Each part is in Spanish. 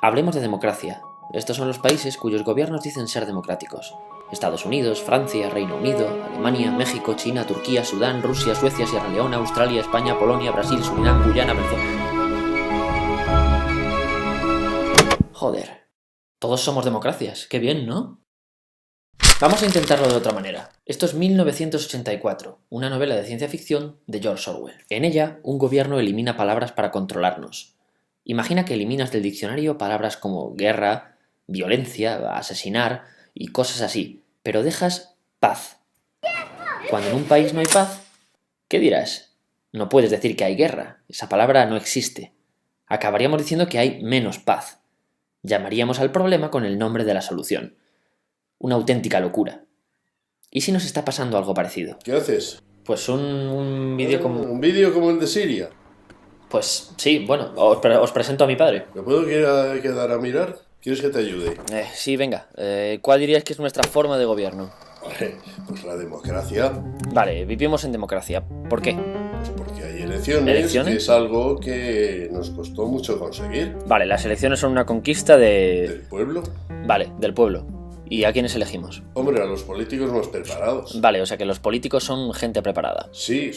Hablemos de democracia. Estos son los países cuyos gobiernos dicen ser democráticos. Estados Unidos, Francia, Reino Unido, Alemania, México, China, Turquía, Sudán, Rusia, Suecia, Sierra Leona, Australia, España, Polonia, Brasil, Surinam, Guyana, Venezuela... Joder, todos somos democracias, qué bien, ¿no? Vamos a intentarlo de otra manera. Esto es 1984, una novela de ciencia ficción de George Orwell. En ella, un gobierno elimina palabras para controlarnos. Imagina que eliminas del diccionario palabras como guerra, violencia, asesinar y cosas así, pero dejas paz. Cuando en un país no hay paz, ¿qué dirás? No puedes decir que hay guerra, esa palabra no existe. Acabaríamos diciendo que hay menos paz. Llamaríamos al problema con el nombre de la solución. Una auténtica locura. ¿Y si nos está pasando algo parecido? ¿Qué haces? Pues un vídeo como... ¿Un vídeo como el de Siria? Pues sí, bueno, os presento a mi padre. ¿Me puedo quedar a mirar? ¿Quieres que te ayude? Sí, venga. ¿Cuál dirías que es nuestra forma de gobierno? Pues la democracia. Vale, vivimos en democracia. ¿Por qué? Pues porque hay elecciones, que es algo que nos costó mucho conseguir. Vale, las elecciones son una conquista ¿Del pueblo? Vale, del pueblo. ¿Y a quiénes elegimos? Hombre, a los políticos más preparados. Vale, o sea que los políticos son gente preparada. Sí,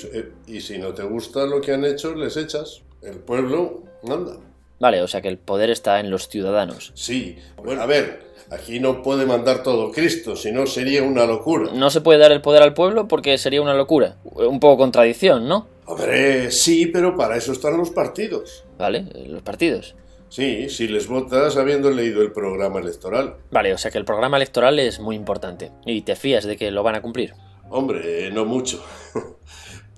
y si no te gusta lo que han hecho, les echas. El pueblo manda. Vale, o sea que el poder está en los ciudadanos. Sí, bueno, a ver, aquí no puede mandar todo Cristo, si no sería una locura. No se puede dar el poder al pueblo porque sería una locura. Un poco contradicción, ¿no? Hombre, sí, pero para eso están los partidos. Vale, los partidos. Sí, si les votas habiendo leído el programa electoral. Vale, o sea que el programa electoral es muy importante. ¿Y te fías de que lo van a cumplir? Hombre, no mucho.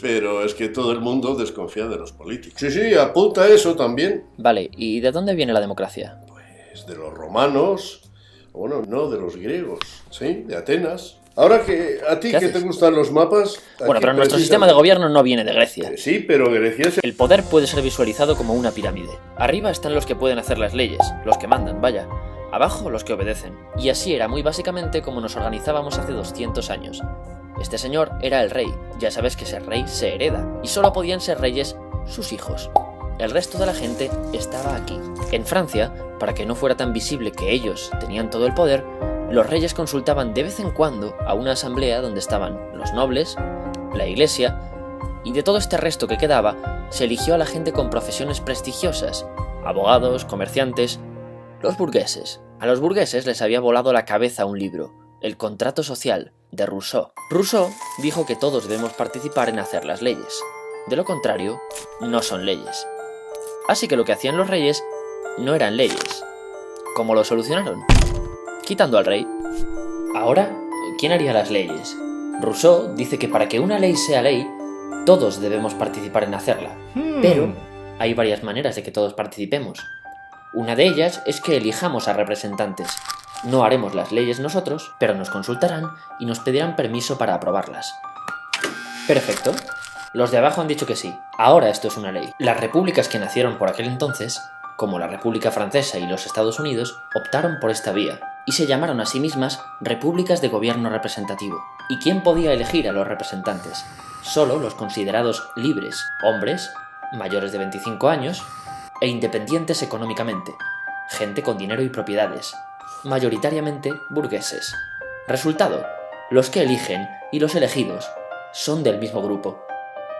Pero es que todo el mundo desconfía de los políticos. Sí, apunta eso también. Vale, ¿y de dónde viene la democracia? Pues de los romanos. Bueno, no, de los griegos. Sí, de Atenas. Ahora que a ti que te gustan los mapas... Bueno, pero nuestro sistema de gobierno no viene de Grecia. Sí, pero Grecia es... El poder puede ser visualizado como una pirámide. Arriba están los que pueden hacer las leyes, los que mandan, vaya. Abajo los que obedecen. Y así era muy básicamente como nos organizábamos hace 200 años. Este señor era el rey. Ya sabes que ser rey se hereda. Y solo podían ser reyes sus hijos. El resto de la gente estaba aquí. En Francia, para que no fuera tan visible que ellos tenían todo el poder, los reyes consultaban de vez en cuando a una asamblea donde estaban los nobles, la iglesia, y de todo este resto que quedaba, se eligió a la gente con profesiones prestigiosas, abogados, comerciantes, los burgueses. A los burgueses les había volado la cabeza un libro, El contrato social, de Rousseau. Rousseau dijo que todos debemos participar en hacer las leyes. De lo contrario, no son leyes. Así que lo que hacían los reyes no eran leyes. ¿Cómo lo solucionaron? Quitando al rey. Ahora, ¿quién haría las leyes? Rousseau dice que para que una ley sea ley, todos debemos participar en hacerla. Pero hay varias maneras de que todos participemos. Una de ellas es que elijamos a representantes. No haremos las leyes nosotros, pero nos consultarán y nos pedirán permiso para aprobarlas. Perfecto. Los de abajo han dicho que sí. Ahora esto es una ley. Las repúblicas que nacieron por aquel entonces, como la República Francesa y los Estados Unidos, optaron por esta vía y se llamaron a sí mismas repúblicas de gobierno representativo. ¿Y quién podía elegir a los representantes? Solo los considerados libres, hombres, mayores de 25 años e independientes económicamente, gente con dinero y propiedades, mayoritariamente burgueses. Resultado, los que eligen y los elegidos son del mismo grupo.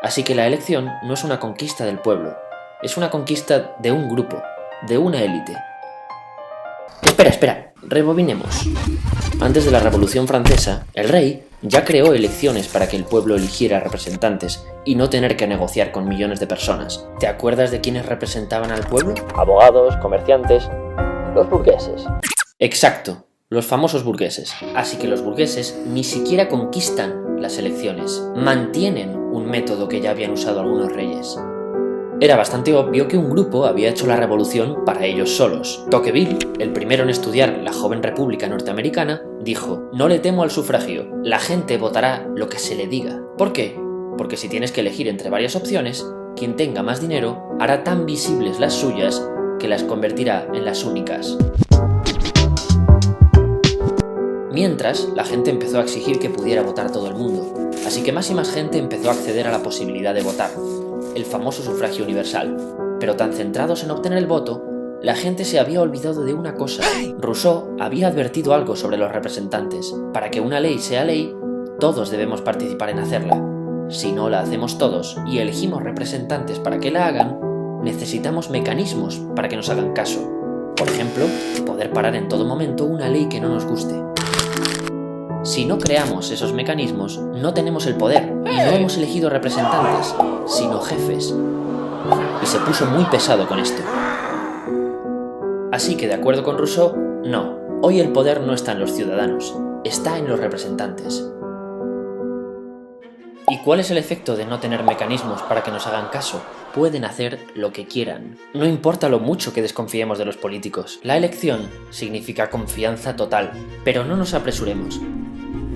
Así que la elección no es una conquista del pueblo, es una conquista de un grupo, de una élite. Espera, rebobinemos. Antes de la Revolución Francesa, el rey ya creó elecciones para que el pueblo eligiera representantes y no tener que negociar con millones de personas. ¿Te acuerdas de quiénes representaban al pueblo? Abogados, comerciantes, los burgueses. Exacto, los famosos burgueses. Así que los burgueses ni siquiera conquistan las elecciones, mantienen un método que ya habían usado algunos reyes. Era bastante obvio que un grupo había hecho la revolución para ellos solos. Tocqueville, el primero en estudiar la joven república norteamericana, dijo: no le temo al sufragio, la gente votará lo que se le diga. ¿Por qué? Porque si tienes que elegir entre varias opciones, quien tenga más dinero hará tan visibles las suyas que las convertirá en las únicas. Mientras, la gente empezó a exigir que pudiera votar todo el mundo, así que más y más gente empezó a acceder a la posibilidad de votar, el famoso sufragio universal, pero tan centrados en obtener el voto La gente se había olvidado de una cosa. Rousseau había advertido algo sobre los representantes. Para que una ley sea ley, todos debemos participar en hacerla. Si no la hacemos todos y elegimos representantes para que la hagan, necesitamos mecanismos para que nos hagan caso. Por ejemplo, poder parar en todo momento una ley que no nos guste. Si no creamos esos mecanismos, no tenemos el poder y no hemos elegido representantes, sino jefes. Y se puso muy pesado con esto. Así que, de acuerdo con Rousseau, no, hoy el poder no está en los ciudadanos, está en los representantes. ¿Y cuál es el efecto de no tener mecanismos para que nos hagan caso? Pueden hacer lo que quieran. No importa lo mucho que desconfiemos de los políticos. La elección significa confianza total, pero no nos apresuremos.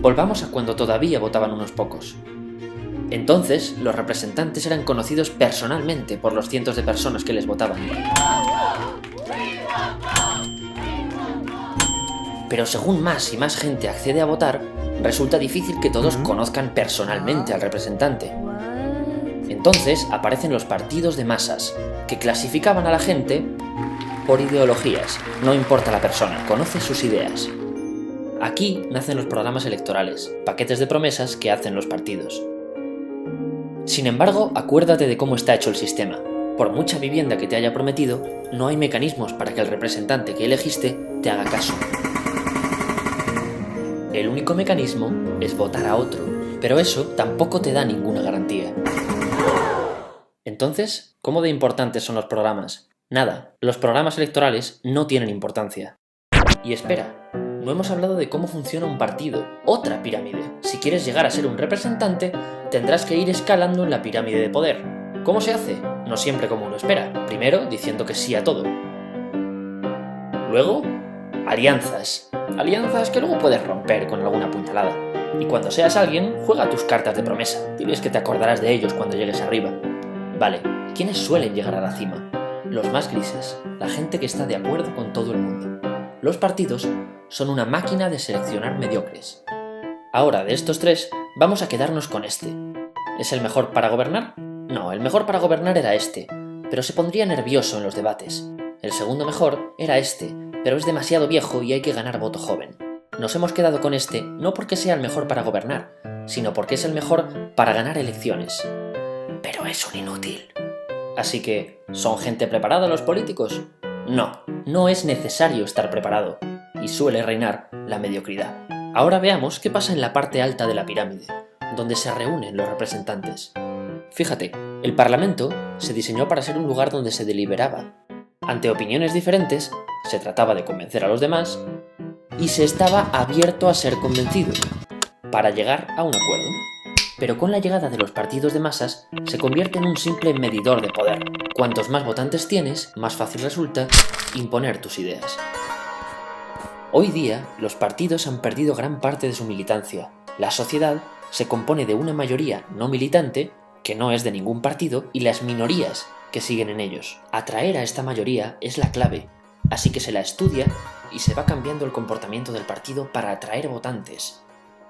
Volvamos a cuando todavía votaban unos pocos. Entonces, los representantes eran conocidos personalmente por los cientos de personas que les votaban. Pero según más y más gente accede a votar, resulta difícil que todos conozcan personalmente al representante. Entonces aparecen los partidos de masas, que clasificaban a la gente por ideologías. No importa la persona, conoce sus ideas. Aquí nacen los programas electorales, paquetes de promesas que hacen los partidos. Sin embargo, acuérdate de cómo está hecho el sistema. Por mucha vivienda que te haya prometido, no hay mecanismos para que el representante que elegiste te haga caso. El único mecanismo es votar a otro, pero eso tampoco te da ninguna garantía. Entonces, ¿cómo de importantes son los programas? Nada, los programas electorales no tienen importancia. Y espera, no hemos hablado de cómo funciona un partido, otra pirámide. Si quieres llegar a ser un representante, tendrás que ir escalando en la pirámide de poder. ¿Cómo se hace? No siempre como uno espera. Primero, diciendo que sí a todo. Luego, alianzas. Alianzas que luego puedes romper con alguna puñalada. Y cuando seas alguien, juega tus cartas de promesa. Diles que te acordarás de ellos cuando llegues arriba. Vale, ¿quiénes suelen llegar a la cima? Los más grises, la gente que está de acuerdo con todo el mundo. Los partidos son una máquina de seleccionar mediocres. Ahora, de estos tres, vamos a quedarnos con este. ¿Es el mejor para gobernar? No, el mejor para gobernar era este, pero se pondría nervioso en los debates. El segundo mejor era este, pero es demasiado viejo y hay que ganar voto joven. Nos hemos quedado con este no porque sea el mejor para gobernar, sino porque es el mejor para ganar elecciones. Pero es un inútil. Así que, ¿son gente preparada los políticos? No, no es necesario estar preparado, y suele reinar la mediocridad. Ahora veamos qué pasa en la parte alta de la pirámide, donde se reúnen los representantes. Fíjate, el Parlamento se diseñó para ser un lugar donde se deliberaba. Ante opiniones diferentes, se trataba de convencer a los demás y se estaba abierto a ser convencido, para llegar a un acuerdo. Pero con la llegada de los partidos de masas, se convierte en un simple medidor de poder. Cuantos más votantes tienes, más fácil resulta imponer tus ideas. Hoy día, los partidos han perdido gran parte de su militancia. La sociedad se compone de una mayoría no militante, que no es de ningún partido, y las minorías que siguen en ellos. Atraer a esta mayoría es la clave, así que se la estudia y se va cambiando el comportamiento del partido para atraer votantes,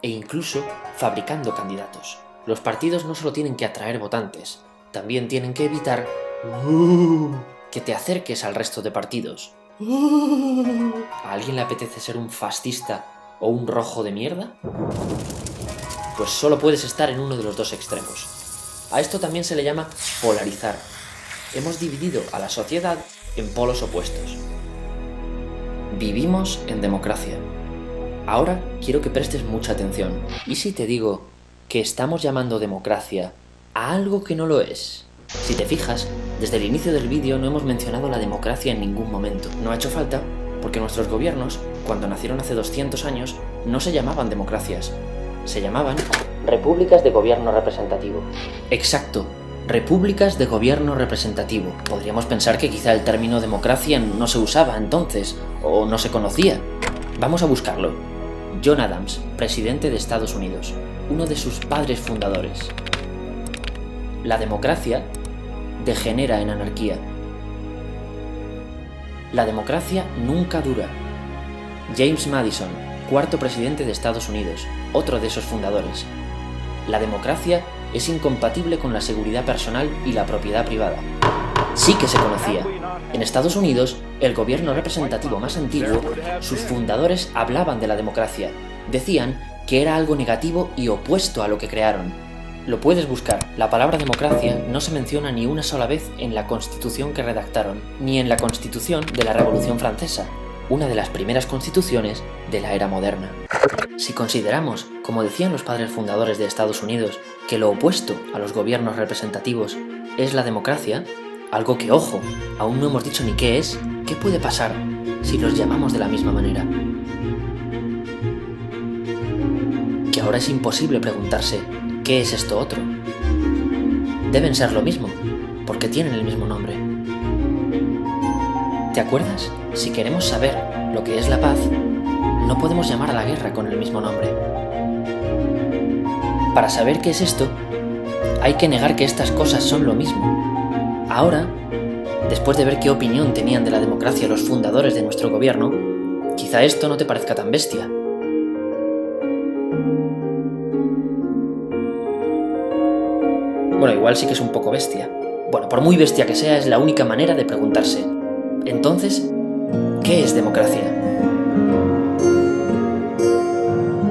e incluso fabricando candidatos. Los partidos no solo tienen que atraer votantes, también tienen que evitar que te acerques al resto de partidos. ¿A alguien le apetece ser un fascista o un rojo de mierda? Pues solo puedes estar en uno de los dos extremos. A esto también se le llama polarizar. Hemos dividido a la sociedad en polos opuestos. Vivimos en democracia. Ahora quiero que prestes mucha atención. ¿Y si te digo que estamos llamando democracia a algo que no lo es? Si te fijas, desde el inicio del vídeo no hemos mencionado la democracia en ningún momento. No ha hecho falta, porque nuestros gobiernos, cuando nacieron hace 200 años, no se llamaban democracias. Se llamaban repúblicas de gobierno representativo. Exacto, repúblicas de gobierno representativo. Podríamos pensar que quizá el término democracia no se usaba entonces, o no se conocía. Vamos a buscarlo. John Adams, presidente de Estados Unidos, uno de sus padres fundadores. La democracia degenera en anarquía. La democracia nunca dura. James Madison, cuarto presidente de Estados Unidos, otro de esos fundadores. La democracia es incompatible con la seguridad personal y la propiedad privada. Sí que se conocía. En Estados Unidos, el gobierno representativo más antiguo, sus fundadores hablaban de la democracia. Decían que era algo negativo y opuesto a lo que crearon. Lo puedes buscar. La palabra democracia no se menciona ni una sola vez en la Constitución que redactaron, ni en la Constitución de la Revolución Francesa, una de las primeras constituciones de la era moderna. Si consideramos, como decían los padres fundadores de Estados Unidos, que lo opuesto a los gobiernos representativos es la democracia, algo que, ojo, aún no hemos dicho ni qué es, ¿qué puede pasar si los llamamos de la misma manera? Que ahora es imposible preguntarse ¿qué es esto otro? Deben ser lo mismo, porque tienen el mismo nombre. ¿Te acuerdas? Si queremos saber lo que es la paz, no podemos llamar a la guerra con el mismo nombre. Para saber qué es esto, hay que negar que estas cosas son lo mismo. Ahora, después de ver qué opinión tenían de la democracia los fundadores de nuestro gobierno, quizá esto no te parezca tan bestia. Bueno, igual sí que es un poco bestia. Bueno, por muy bestia que sea, es la única manera de preguntarse. Entonces, ¿qué es democracia?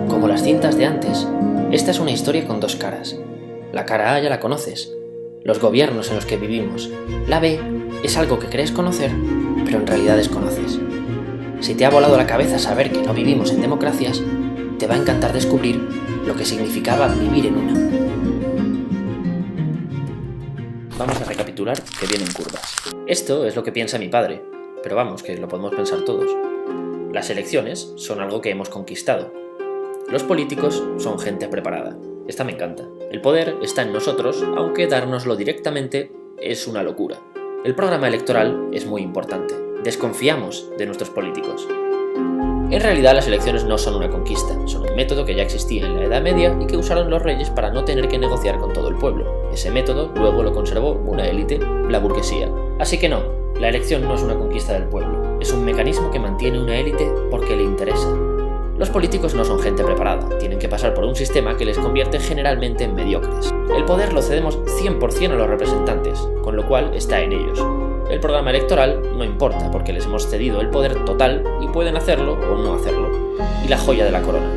Como las cintas de antes, esta es una historia con dos caras. La cara A ya la conoces, los gobiernos en los que vivimos. La B es algo que crees conocer, pero en realidad desconoces. Si te ha volado la cabeza saber que no vivimos en democracias, te va a encantar descubrir lo que significaba vivir en una. Vamos a recapitular que vienen curvas. Esto es lo que piensa mi padre, pero vamos, que lo podemos pensar todos. Las elecciones son algo que hemos conquistado. Los políticos son gente preparada. Esta me encanta. El poder está en nosotros, aunque dárnoslo directamente es una locura. El programa electoral es muy importante. Desconfiamos de nuestros políticos. En realidad las elecciones no son una conquista, son un método que ya existía en la Edad Media y que usaron los reyes para no tener que negociar con todo el pueblo. Ese método luego lo conservó una élite, la burguesía. Así que no, la elección no es una conquista del pueblo, es un mecanismo que mantiene una élite porque le interesa. Los políticos no son gente preparada, tienen que pasar por un sistema que les convierte generalmente en mediocres. El poder lo cedemos 100% a los representantes, con lo cual está en ellos. El programa electoral no importa porque les hemos cedido el poder total y pueden hacerlo o no hacerlo. Y la joya de la corona.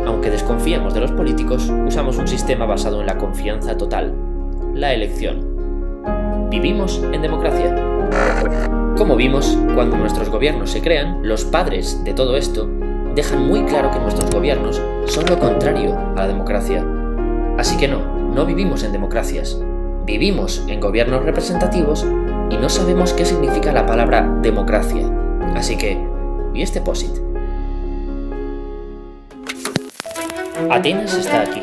Aunque desconfiemos de los políticos, usamos un sistema basado en la confianza total, la elección. ¿Vivimos en democracia? Como vimos, cuando nuestros gobiernos se crean, los padres de todo esto dejan muy claro que nuestros gobiernos son lo contrario a la democracia. Así que no vivimos en democracias. Vivimos en gobiernos representativos y no sabemos qué significa la palabra democracia. Así que, ¿y este POSIT? Atenas está aquí.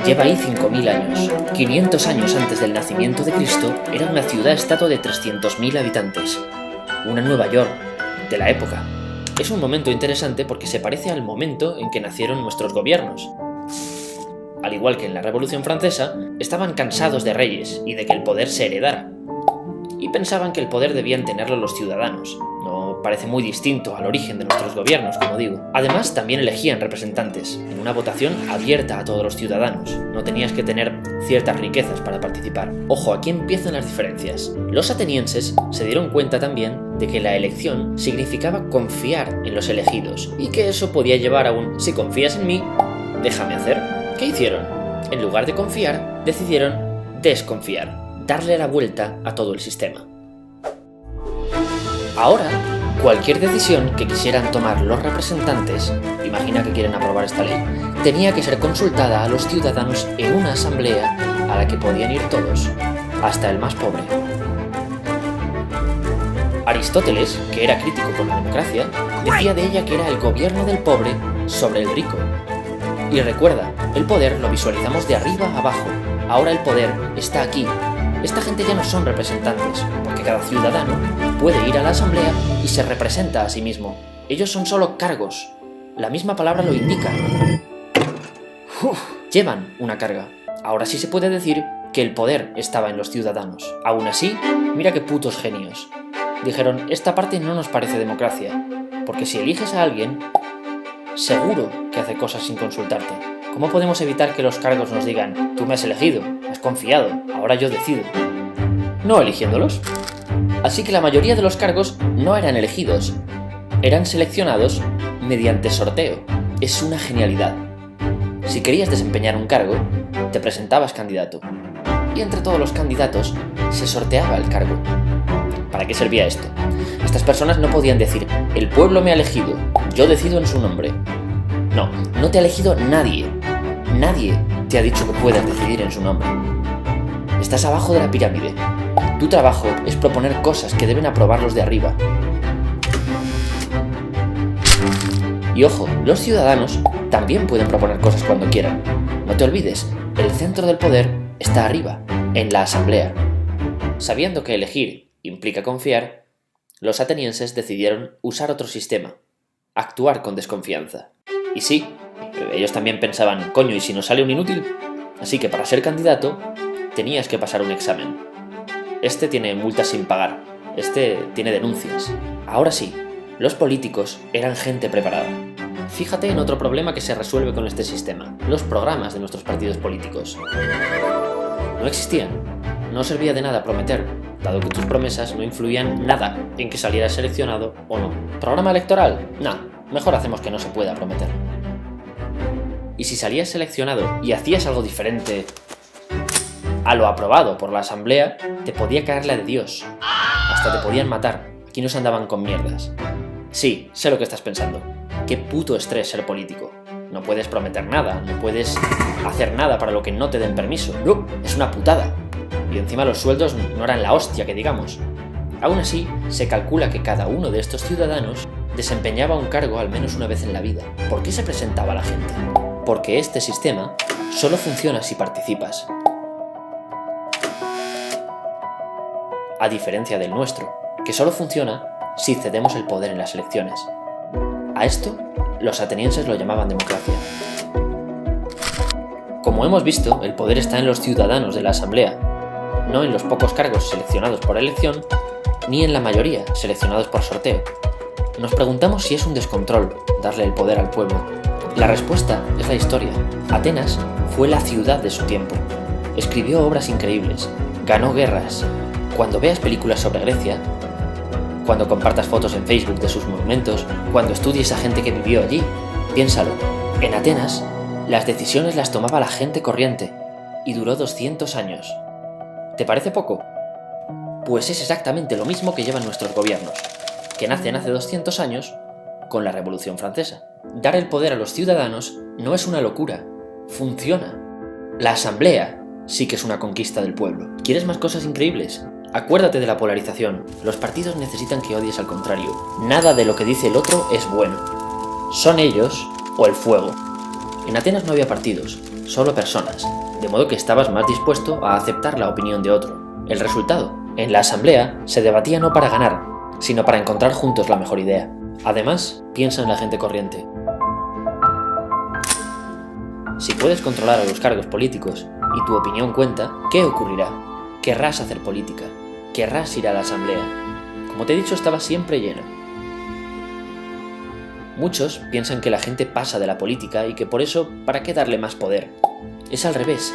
Lleva ahí 5.000 años. 500 años antes del nacimiento de Cristo, era una ciudad-estado de 300.000 habitantes. Una Nueva York de la época. Es un momento interesante porque se parece al momento en que nacieron nuestros gobiernos. Al igual que en la Revolución Francesa, estaban cansados de reyes y de que el poder se heredara. Y pensaban que el poder debían tenerlo los ciudadanos. No parece muy distinto al origen de nuestros gobiernos, como digo. Además, también elegían representantes, en una votación abierta a todos los ciudadanos. No tenías que tener ciertas riquezas para participar. Ojo, aquí empiezan las diferencias. Los atenienses se dieron cuenta también de que la elección significaba confiar en los elegidos, y que eso podía llevar a un «si confías en mí, déjame hacer». ¿Qué hicieron? En lugar de confiar, decidieron desconfiar, darle la vuelta a todo el sistema. Ahora, cualquier decisión que quisieran tomar los representantes, imagina que quieren aprobar esta ley, tenía que ser consultada a los ciudadanos en una asamblea a la que podían ir todos, hasta el más pobre. Aristóteles, que era crítico con la democracia, decía de ella que era el gobierno del pobre sobre el rico. Y recuerda, el poder lo visualizamos de arriba a abajo. Ahora el poder está aquí. Esta gente ya no son representantes, porque cada ciudadano puede ir a la asamblea y se representa a sí mismo. Ellos son solo cargos. La misma palabra lo indica. Llevan una carga. Ahora sí se puede decir que el poder estaba en los ciudadanos. Aún así, mira qué putos genios. Dijeron, esta parte no nos parece democracia, porque si eliges a alguien, seguro que hace cosas sin consultarte. ¿Cómo podemos evitar que los cargos nos digan, tú me has elegido, has confiado, ahora yo decido? No eligiéndolos. Así que la mayoría de los cargos no eran elegidos, eran seleccionados mediante sorteo. Es una genialidad. Si querías desempeñar un cargo, te presentabas candidato. Y entre todos los candidatos se sorteaba el cargo. ¿Para qué servía esto? Estas personas no podían decir, el pueblo me ha elegido, yo decido en su nombre. No te ha elegido nadie. Nadie te ha dicho que puedas decidir en su nombre. Estás abajo de la pirámide. Tu trabajo es proponer cosas que deben aprobar los de arriba. Y ojo, los ciudadanos también pueden proponer cosas cuando quieran. No te olvides, el centro del poder está arriba, en la asamblea. Sabiendo que elegir implica confiar, los atenienses decidieron usar otro sistema, actuar con desconfianza. Y sí, ellos también pensaban, coño, ¿y si nos sale un inútil? Así que para ser candidato, tenías que pasar un examen. Este tiene multas sin pagar, este tiene denuncias. Ahora sí, los políticos eran gente preparada. Fíjate en otro problema que se resuelve con este sistema, los programas de nuestros partidos políticos. No existían, no servía de nada prometer, dado que tus promesas no influían nada en que salieras seleccionado o no. ¿Programa electoral? Mejor hacemos que no se pueda prometer. Y si salías seleccionado y hacías algo diferente a lo aprobado por la asamblea, te podía caer la de Dios. Hasta te podían matar. Aquí no se andaban con mierdas. Sí, sé lo que estás pensando. Qué puto estrés ser político. No puedes prometer nada, no puedes hacer nada para lo que no te den permiso. No, es una putada. Y encima los sueldos no eran la hostia que digamos. Aún así, se calcula que cada uno de estos ciudadanos desempeñaba un cargo al menos una vez en la vida. ¿Por qué se presentaba la gente? Porque este sistema solo funciona si participas. A diferencia del nuestro, que solo funciona si cedemos el poder en las elecciones. A esto, los atenienses lo llamaban democracia. Como hemos visto, el poder está en los ciudadanos de la asamblea, no en los pocos cargos seleccionados por elección, ni en la mayoría seleccionados por sorteo. Nos preguntamos si es un descontrol darle el poder al pueblo. La respuesta es la historia. Atenas fue la ciudad de su tiempo. Escribió obras increíbles, ganó guerras. Cuando veas películas sobre Grecia, cuando compartas fotos en Facebook de sus monumentos, cuando estudies a gente que vivió allí, piénsalo. En Atenas, las decisiones las tomaba la gente corriente y duró 200 años. ¿Te parece poco? Pues es exactamente lo mismo que llevan nuestros gobiernos, que nacen hace 200 años con la Revolución Francesa. Dar el poder a los ciudadanos no es una locura, funciona. La asamblea sí que es una conquista del pueblo. ¿Quieres más cosas increíbles? Acuérdate de la polarización. Los partidos necesitan que odies al contrario. Nada de lo que dice el otro es bueno. Son ellos o el fuego. En Atenas no había partidos, solo personas, de modo que estabas más dispuesto a aceptar la opinión de otro. El resultado: en la asamblea se debatía no para ganar, sino para encontrar juntos la mejor idea. Además, piensa en la gente corriente. Si puedes controlar a los cargos políticos y tu opinión cuenta, ¿qué ocurrirá? Querrás hacer política, querrás ir a la asamblea. Como te he dicho, estaba siempre llena. Muchos piensan que la gente pasa de la política y que por eso, ¿para qué darle más poder? Es al revés.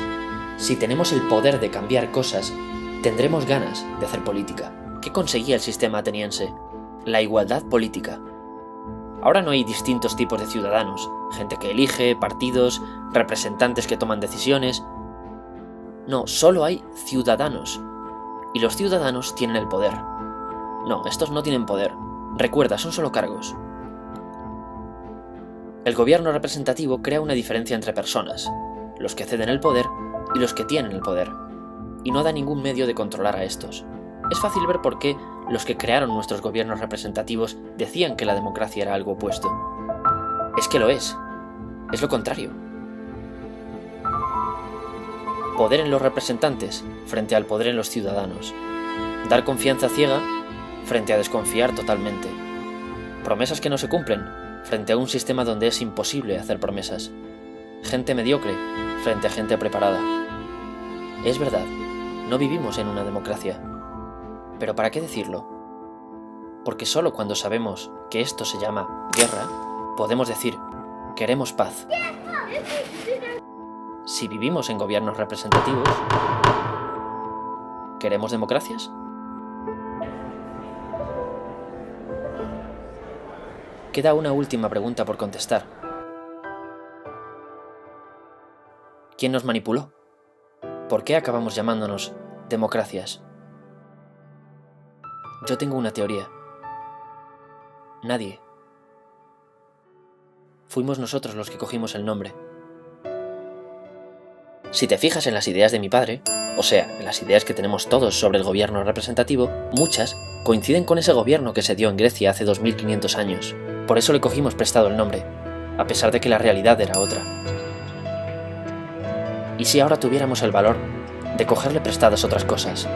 Si tenemos el poder de cambiar cosas, tendremos ganas de hacer política. ¿Qué conseguía el sistema ateniense? La igualdad política. Ahora no hay distintos tipos de ciudadanos, gente que elige, partidos, representantes que toman decisiones. No, solo hay ciudadanos. Y los ciudadanos tienen el poder. No, estos no tienen poder. Recuerda, son solo cargos. El gobierno representativo crea una diferencia entre personas, los que ceden el poder y los que tienen el poder, y no da ningún medio de controlar a estos. Es fácil ver por qué los que crearon nuestros gobiernos representativos decían que la democracia era algo opuesto. Es que lo es lo contrario. Poder en los representantes frente al poder en los ciudadanos. Dar confianza ciega frente a desconfiar totalmente. Promesas que no se cumplen frente a un sistema donde es imposible hacer promesas. Gente mediocre frente a gente preparada. Es verdad, no vivimos en una democracia. ¿Pero para qué decirlo? Porque solo cuando sabemos que esto se llama guerra, podemos decir, queremos paz. Si vivimos en gobiernos representativos, ¿queremos democracias? Queda una última pregunta por contestar. ¿Quién nos manipuló? ¿Por qué acabamos llamándonos democracias? Yo tengo una teoría. Nadie. Fuimos nosotros los que cogimos el nombre. Si te fijas en las ideas de mi padre, o sea, en las ideas que tenemos todos sobre el gobierno representativo, muchas coinciden con ese gobierno que se dio en Grecia hace 2500 años. Por eso le cogimos prestado el nombre, a pesar de que la realidad era otra. ¿Y si ahora tuviéramos el valor de cogerle prestadas otras cosas?